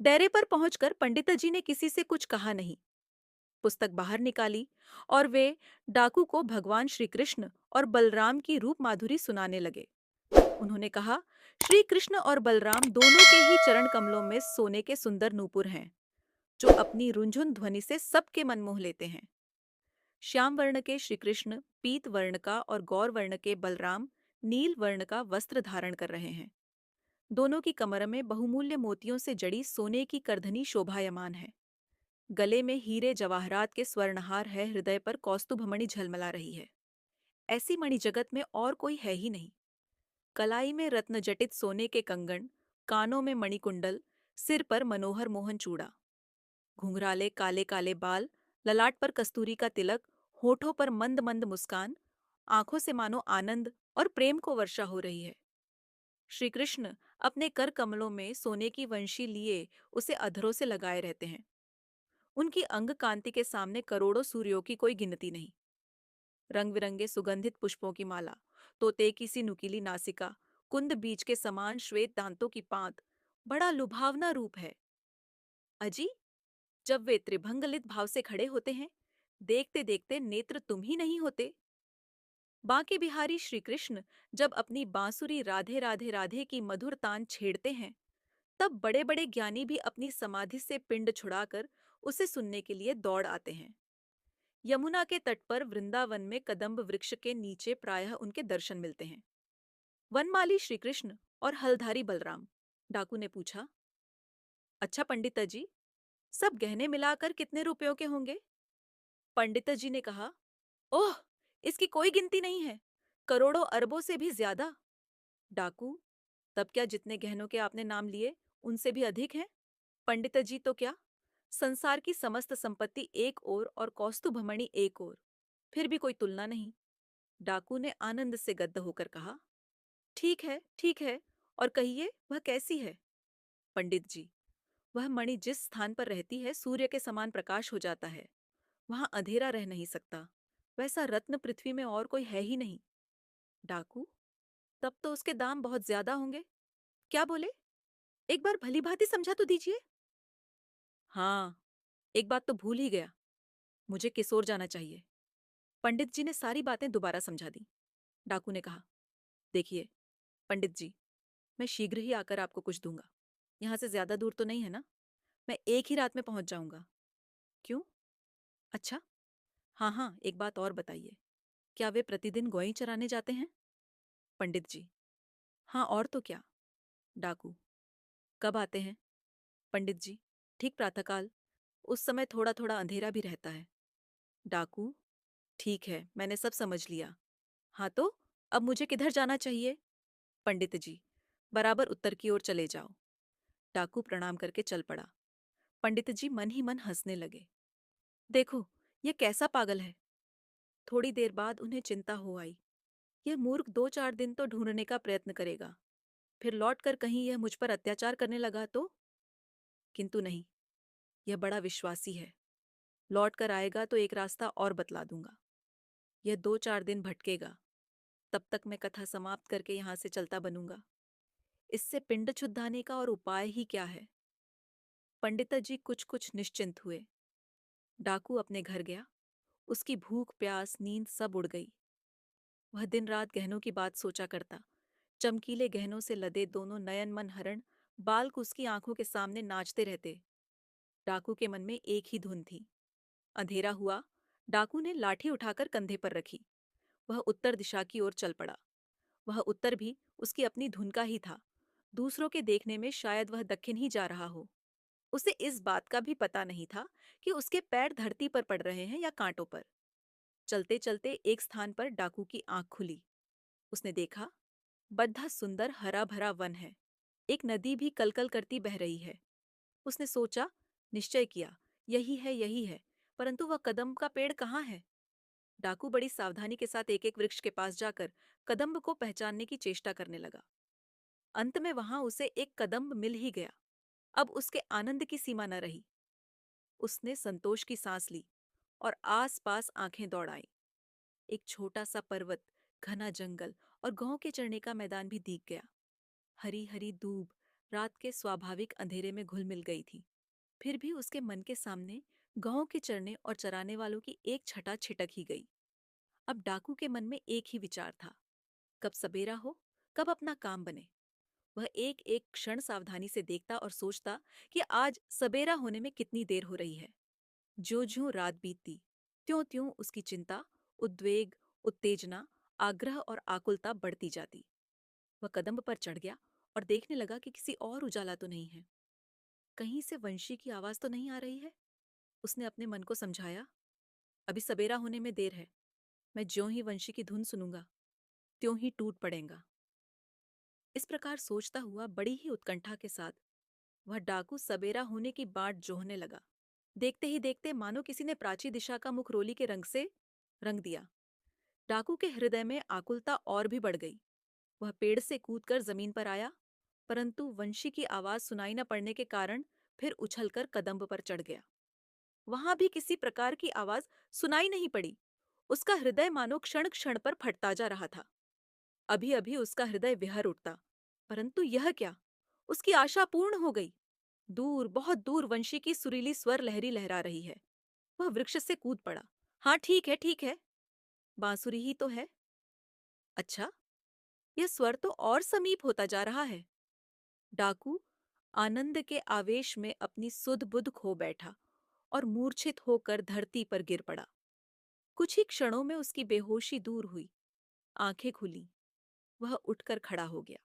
डेरे पर पहुंचकर पंडिताजी ने किसी से कुछ कहा नहीं। पुस्तक बाहर निकाली और वे डाकू को भगवान श्री कृष्ण और बलराम की रूप माधुरी सुनाने लगे। उन्होंने कहा, श्री कृष्ण और बलराम दोनों के ही चरण कमलों में सोने के सुंदर नूपुर हैं, जो अपनी रुंझुन ध्वनि से सबके मन मोह लेते हैं। श्याम वर्ण के श्री कृष्ण पीत वर्ण का और गौर वर्ण के बलराम नील वर्ण का वस्त्र धारण कर रहे हैं। दोनों की कमर में बहुमूल्य मोतियों से जड़ी सोने की करधनी शोभायमान है। गले में हीरे जवाहरात के स्वर्णहार है, हृदय पर कौस्तुभमणि झलमला रही है। ऐसी मणि जगत में और कोई है ही नहीं। कलाई में रत्न जटित सोने के कंगन, कानों में मणिकुंडल, सिर पर मनोहर मोहन चूड़ा, घुंघराले काले काले बाल, ललाट पर कस्तूरी का तिलक, होठों पर मंद मंद मुस्कान, आंखों से मानो आनंद और प्रेम को वर्षा हो रही है। श्री कृष्ण अपने कर कमलों में सोने की वंशी लिए उसे अधरों से लगाए रहते हैं। उनकी अंग कांति के सामने करोड़ों सूर्यों की कोई गिनती नहीं। रंग बिरंगे सुगंधित पुष्पों की माला, तोते की सी नुकीली नासिका, कुंद बीज के समान श्वेत दांतों की पात, बड़ा लुभावना रूप है। अजी, जब वे त्रिभंगलित भाव से खड़े होते हैं, देखते देखते नेत्र तुम ही नहीं होते। बांके बिहारी श्री कृष्ण जब अपनी बांसुरी राधे राधे राधे की मधुर तान छेड़ते हैं, तब बड़े बड़े ज्ञानी भी अपनी समाधि से पिंड छुड़ाकर उसे सुनने के लिए दौड़ आते हैं। यमुना के तट पर वृंदावन में कदम्ब वृक्ष के नीचे प्रायः उनके दर्शन मिलते हैं। वनमाली श्री कृष्ण और हलधारी बलराम। डाकू ने पूछा, अच्छा पंडित जी, सब गहने मिलाकर कितने रुपयों के होंगे? पंडित जी ने कहा, ओह, इसकी कोई गिनती नहीं है, करोड़ों अरबों से भी ज्यादा। डाकू, तब क्या जितने गहनों के आपने नाम लिए उनसे भी अधिक हैं? पंडित जी, तो क्या संसार की समस्त संपत्ति एक ओर और कौस्तुभमणि एक ओर, फिर भी कोई तुलना नहीं। डाकू ने आनंद से गद्द होकर कहा, ठीक है, ठीक है, और कहिए वह कैसी है? पंडित जी, वह मणि जिस स्थान पर रहती है सूर्य के समान प्रकाश हो जाता है, वहां अंधेरा रह नहीं सकता। वैसा रत्न पृथ्वी में और कोई है ही नहीं। डाकू, तब तो उसके दाम बहुत ज्यादा होंगे। क्या बोले? एक बार भली भांति समझा तो दीजिए। हाँ, एक बात तो भूल ही गया, मुझे किसोर जाना चाहिए। पंडित जी ने सारी बातें दोबारा समझा दी। डाकू ने कहा, देखिए पंडित जी, मैं शीघ्र ही आकर आपको कुछ दूंगा। यहाँ से ज्यादा दूर तो नहीं है ना? मैं एक ही रात में पहुंच जाऊंगा। क्यों? अच्छा, हाँ हाँ, एक बात और बताइए, क्या वे प्रतिदिन गौई चराने जाते हैं? पंडित जी, हाँ, और तो क्या। डाकू, कब आते हैं? पंडित जी, ठीक प्रातःकाल, उस समय थोड़ा थोड़ा अंधेरा भी रहता है। डाकू, ठीक है, मैंने सब समझ लिया। हाँ तो अब मुझे किधर जाना चाहिए? पंडित जी, बराबर उत्तर की ओर चले जाओ। डाकू प्रणाम करके चल पड़ा। पंडित जी मन ही मन हंसने लगे। देखो, यह कैसा पागल है। थोड़ी देर बाद उन्हें चिंता हो आई। यह मूर्ख 2-4 दिन तो ढूंढने का प्रयत्न करेगा, फिर लौटकर कहीं यह मुझ पर अत्याचार करने लगा तो? किंतु नहीं, यह बड़ा विश्वासी है। लौटकर आएगा तो एक रास्ता और बतला दूंगा। यह 2-4 दिन भटकेगा, तब तक मैं कथा समाप्त करके यहाँ से चलता बनूंगा। इससे पिंड छुड़ाने का और उपाय ही क्या है? पंडित जी कुछ कुछ निश्चिंत हुए। डाकू अपने घर गया। उसकी भूख प्यास नींद सब उड़ गई। वह दिन रात गहनों की बात सोचा करता। चमकीले गहनों से लदे दोनों नयनमन हरण बालक उसकी आंखों के सामने नाचते रहते। डाकू के मन में एक ही धुन थी। अंधेरा हुआ। डाकू ने लाठी उठाकर कंधे पर रखी। वह उत्तर दिशा की ओर चल पड़ा। वह उत्तर भी उसकी अपनी धुन का ही था। दूसरों के देखने में शायद वह दक्षिण ही जा रहा हो। उसे इस बात का भी पता नहीं था कि उसके पैर धरती पर पड़ रहे हैं या कांटों पर। चलते चलते एक स्थान पर डाकू की आंख खुली। उसने देखा, बद्धा सुंदर हरा भरा वन है। एक नदी भी कलकल करती बह रही है। उसने सोचा, निश्चय किया, यही है यही है, परंतु वह कदम्ब का पेड़ कहाँ है? डाकू बड़ी सावधानी के साथ एक एक वृक्ष के पास जाकर कदम्ब को पहचानने की चेष्टा करने लगा। अंत में वहां उसे एक कदम्ब मिल ही गया। अब उसके आनंद की सीमा न रही। उसने संतोष की सांस ली और आस पास आंखें दौड़ाई। एक छोटा सा पर्वत, घना जंगल और गांव के चरने का मैदान भी दिख गया। हरी हरी दूब, रात के स्वाभाविक अंधेरे में घुल मिल गई थी। फिर भी उसके मन के सामने गांव के चरने और चराने वालों की एक छटा छिटक ही गई। अब डाकू के मन में एक ही विचार था, कब सबेरा हो, कब अपना काम बने। वह एक एक क्षण सावधानी से देखता और सोचता कि आज सबेरा होने में कितनी देर हो रही है। ज्यों ज्यों रात बीतती, त्यों त्यों उसकी चिंता, उद्वेग, उत्तेजना, आग्रह और आकुलता बढ़ती जाती। वह कदम्ब पर चढ़ गया और देखने लगा कि किसी और उजाला तो नहीं है। कहीं से वंशी की आवाज तो नहीं आ रही है। उसने अपने मन को समझाया, अभी सबेरा होने में देर है। मैं ज्यों ही वंशी की धुन सुनूंगा, त्यों ही टूट पड़ेगा। इस प्रकार सोचता हुआ बड़ी ही उत्कंठा के साथ वह डाकू सबेरा होने की बाट जोहने लगा। देखते ही देखते मानो किसी ने प्राची दिशा का मुख रोली के रंग से रंग दिया। डाकू के हृदय में आकुलता और भी बढ़ गई। वह पेड़ से कूदकर जमीन पर आया, परंतु वंशी की आवाज सुनाई न पड़ने के कारण फिर उछलकर कदम्ब पर चढ़ गया। वहां भी किसी प्रकार की आवाज सुनाई नहीं पड़ी। उसका हृदय मानो क्षण क्षण पर फटता जा रहा था। अभी अभी उसका हृदय विहर उठता, परंतु यह क्या, उसकी आशा पूर्ण हो गई। दूर, बहुत दूर वंशी की सुरीली स्वर लहरी लहरा रही है। वह वृक्ष से कूद पड़ा। हाँ, ठीक है, ठीक है, बांसुरी ही तो है। अच्छा, यह स्वर तो और समीप होता जा रहा है। डाकू आनंद के आवेश में अपनी सुध बुध खो बैठा और मूर्छित होकर धरती पर गिर पड़ा। कुछ ही क्षणों में उसकी बेहोशी दूर हुई, आंखें खुली, वह उठकर खड़ा हो गया।